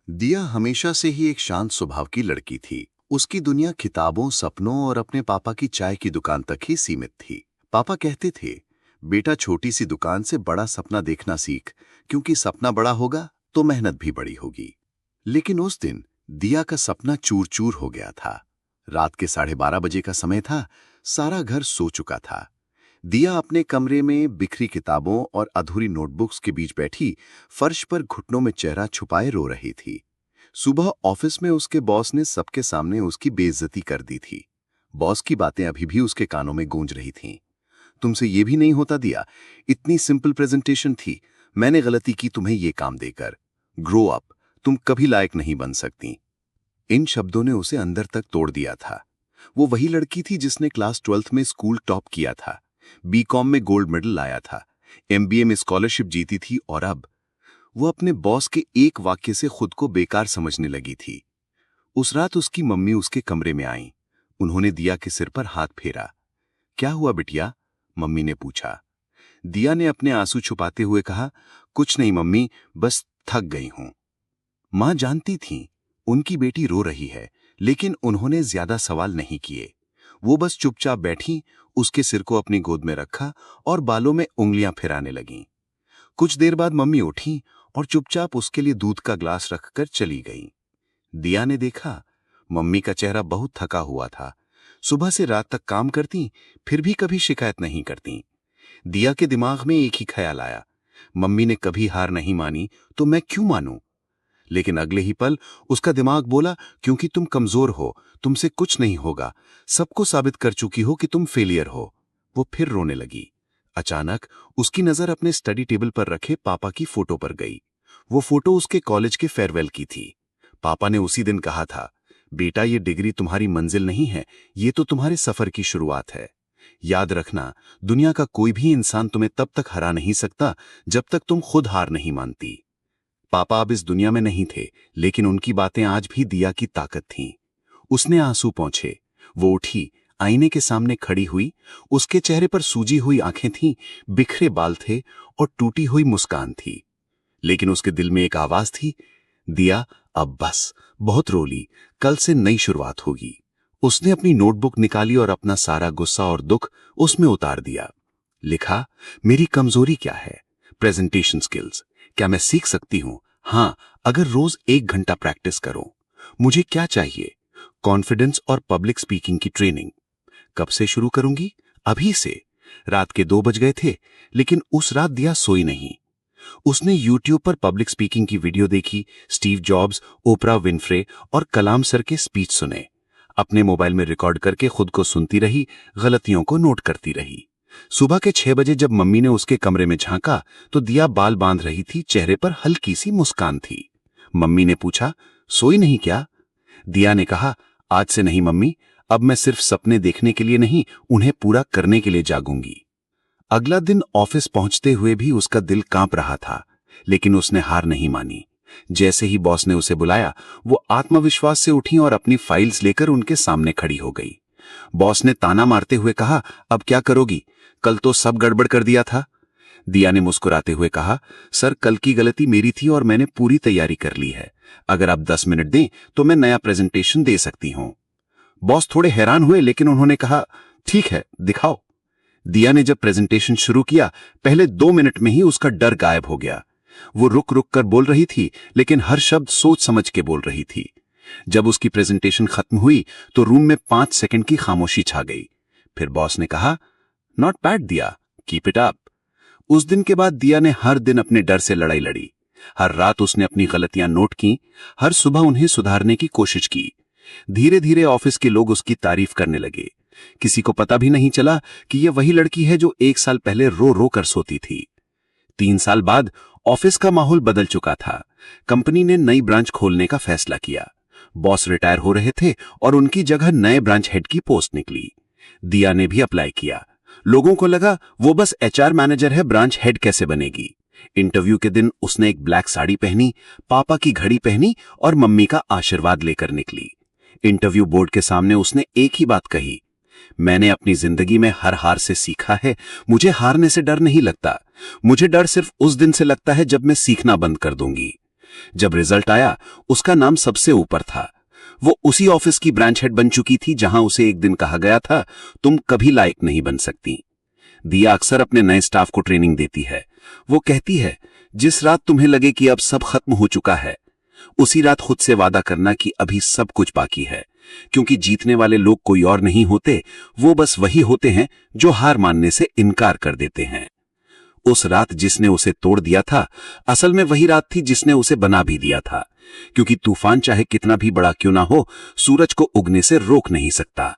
दिया हमेशा से ही एक शांत स्वभाव की लड़की थी। उसकी दुनिया किताबों, सपनों और अपने पापा की चाय की दुकान तक ही सीमित थी। पापा कहते थे, बेटा छोटी सी दुकान से बड़ा सपना देखना सीख, क्योंकि सपना बड़ा होगा तो मेहनत भी बड़ी होगी। लेकिन उस दिन दिया का सपना चूर चूर हो गया था। रात के 12:30 बजे का समय था। सारा घर सो चुका था। दिया अपने कमरे में बिखरी किताबों और अधूरी नोटबुक्स के बीच बैठी फर्श पर घुटनों में चेहरा छुपाए रो रही थी। सुबह ऑफिस में उसके बॉस ने सबके सामने उसकी बेइज्जती कर दी थी। बॉस की बातें अभी भी उसके कानों में गूंज रही थीं। तुमसे ये भी नहीं होता दिया, इतनी सिंपल प्रेजेंटेशन थी, मैंने गलती की तुम्हें ये काम देकर। ग्रो अप, तुम कभी लायक नहीं बन सकती। इन शब्दों ने उसे अंदर तक तोड़ दिया था। वो वही लड़की थी जिसने क्लास 12th में स्कूल टॉप किया था, बीकॉम में गोल्ड मेडल लाया था, एमबीए में स्कॉलरशिप जीती थी, और अब वो अपने बॉस के एक वाक्य से खुद को बेकार समझने लगी थी। उस रात उसकी मम्मी उसके कमरे में आई। उन्होंने दिया के सिर पर हाथ फेरा। क्या हुआ बिटिया? मम्मी ने पूछा। दिया ने अपने आंसू छुपाते हुए कहा, कुछ नहीं मम्मी, बस थक गई हूं। मां जानती थी उनकी बेटी रो रही है, लेकिन उन्होंने ज्यादा सवाल नहीं किए। वो बस चुपचाप बैठी, उसके सिर को अपनी गोद में रखा और बालों में उंगलियां फिराने लगीं। कुछ देर बाद मम्मी उठी और चुपचाप उसके लिए दूध का ग्लास रखकर चली गई। दिया ने देखा, मम्मी का चेहरा बहुत थका हुआ था। सुबह से रात तक काम करती, फिर भी कभी शिकायत नहीं करती। दिया के दिमाग में एक ही ख्याल आया, मम्मी ने कभी हार नहीं मानी तो मैं क्यों मानूं? लेकिन अगले ही पल उसका दिमाग बोला, क्योंकि तुम कमजोर हो, तुमसे कुछ नहीं होगा, सबको साबित कर चुकी हो कि तुम फेलियर हो। वो फिर रोने लगी। अचानक उसकी नजर अपने स्टडी टेबल पर रखे पापा की फोटो पर गई। वो फोटो उसके कॉलेज के फेयरवेल की थी। पापा ने उसी दिन कहा था, बेटा ये डिग्री तुम्हारी मंजिल नहीं है, ये तो तुम्हारे सफर की शुरुआत है। याद रखना, दुनिया का कोई भी इंसान तुम्हें तब तक हरा नहीं सकता जब तक तुम खुद हार नहीं मानती। पापा अब इस दुनिया में नहीं थे, लेकिन उनकी बातें आज भी दिया की ताकत थीं। उसने आंसू पोंछे। वो उठी, आईने के सामने खड़ी हुई। उसके चेहरे पर सूजी हुई आंखें थीं, बिखरे बाल थे और टूटी हुई मुस्कान थी। लेकिन उसके दिल में एक आवाज थी, दिया अब बस, बहुत रो ली, कल से नई शुरुआत होगी। उसने अपनी नोटबुक निकाली और अपना सारा गुस्सा और दुख उसमें उतार दिया। लिखा, मेरी कमजोरी क्या है? Presentation skills. क्या मैं सीख सकती हूं? हाँ, अगर रोज 1 घंटा प्रैक्टिस करो। मुझे क्या चाहिए? कॉन्फिडेंस और पब्लिक स्पीकिंग की ट्रेनिंग। कब से शुरू करूंगी? अभी से। रात के 2 बज गए थे, लेकिन उस रात दिया सोई नहीं। उसने यूट्यूब पर पब्लिक स्पीकिंग की वीडियो देखी, स्टीव जॉब्स, ओपरा विनफ्रे और कलाम सर के स्पीच सुने। अपने मोबाइल में रिकॉर्ड करके खुद को सुनती रही, गलतियों को नोट करती रही। सुबह के 6 बजे जब मम्मी ने उसके कमरे में झांका तो दिया बाल बांध रही थी, चेहरे पर हल्की सी मुस्कान थी। मम्मी ने पूछा, सोई नहीं क्या? दिया ने कहा, आज से नहीं मम्मी, अब मैं सिर्फ सपने देखने के लिए नहीं, उन्हें पूरा करने के लिए जागूंगी। अगला दिन ऑफिस पहुंचते हुए भी उसका दिल कांप रहा था, लेकिन उसने हार नहीं मानी। जैसे ही बॉस ने उसे बुलाया, वो आत्मविश्वास से उठी और अपनी फाइल्स लेकर उनके सामने खड़ी हो गई। बॉस ने ताना मारते हुए कहा, अब क्या करोगी? कल तो सब गड़बड़ कर दिया था। दिया ने मुस्कुराते हुए कहा, सर कल की गलती मेरी थी और मैंने पूरी तैयारी कर ली है। अगर आप 10 मिनट दें तो मैं नया प्रेजेंटेशन दे सकती हूं। बॉस थोड़े हैरान हुए, लेकिन उन्होंने कहा, ठीक है, दिखाओ। दिया ने जब प्रेजेंटेशन शुरू किया, पहले 2 मिनट में ही उसका डर गायब हो गया। वो रुक रुक कर बोल रही थी, लेकिन हर शब्द सोच समझ के बोल रही थी। जब उसकी प्रेजेंटेशन खत्म हुई तो रूम में 5 सेकंड की खामोशी छा गई। फिर बॉस ने कहा, नॉट बैड दिया, कीप इट अप। उस दिन के बाद दिया ने हर दिन अपने डर से लड़ाई लड़ी। हर रात उसने अपनी गलतियां नोट की, हर सुबह उन्हें सुधारने की कोशिश की। धीरे धीरे ऑफिस के लोग उसकी तारीफ करने लगे। किसी को पता भी नहीं चला कि यह वही लड़की है जो 1 साल पहले रो रो कर सोती थी। 3 साल बाद ऑफिस का माहौल बदल चुका था। कंपनी ने नई ब्रांच खोलने का फैसला किया। बॉस रिटायर हो रहे थे और उनकी जगह नए ब्रांच हेड की पोस्ट निकली। दिया ने भी अप्लाई किया। लोगों को लगा वो बस एचआर मैनेजर है, ब्रांच हेड कैसे बनेगी। इंटरव्यू के दिन उसने एक ब्लैक साड़ी पहनी, पापा की घड़ी पहनी और मम्मी का आशीर्वाद लेकर निकली। इंटरव्यू बोर्ड के सामने उसने एक ही बात कही, मैंने अपनी जिंदगी में हर हार से सीखा है, मुझे हारने से डर नहीं लगता। मुझे डर सिर्फ उस दिन से लगता है जब मैं सीखना बंद कर दूंगी। जब रिजल्ट आया, उसका नाम सबसे ऊपर था। वो उसी ऑफिस की ब्रांच हेड बन चुकी थी जहां उसे एक दिन कहा गया था, तुम कभी लायक नहीं बन सकती। दिया अक्सर अपने नए स्टाफ को ट्रेनिंग देती है। वो कहती है, जिस रात तुम्हें लगे कि अब सब खत्म हो चुका है, उसी रात खुद से वादा करना कि अभी सब कुछ बाकी है, क्योंकि जीतने वाले लोग कोई और नहीं होते, वो बस वही होते हैं जो हार मानने से इनकार कर देते हैं। उस रात जिसने उसे तोड़ दिया था, असल में वही रात थी जिसने उसे बना भी दिया था, क्योंकि तूफान चाहे कितना भी बड़ा क्यों ना हो, सूरज को उगने से रोक नहीं सकता।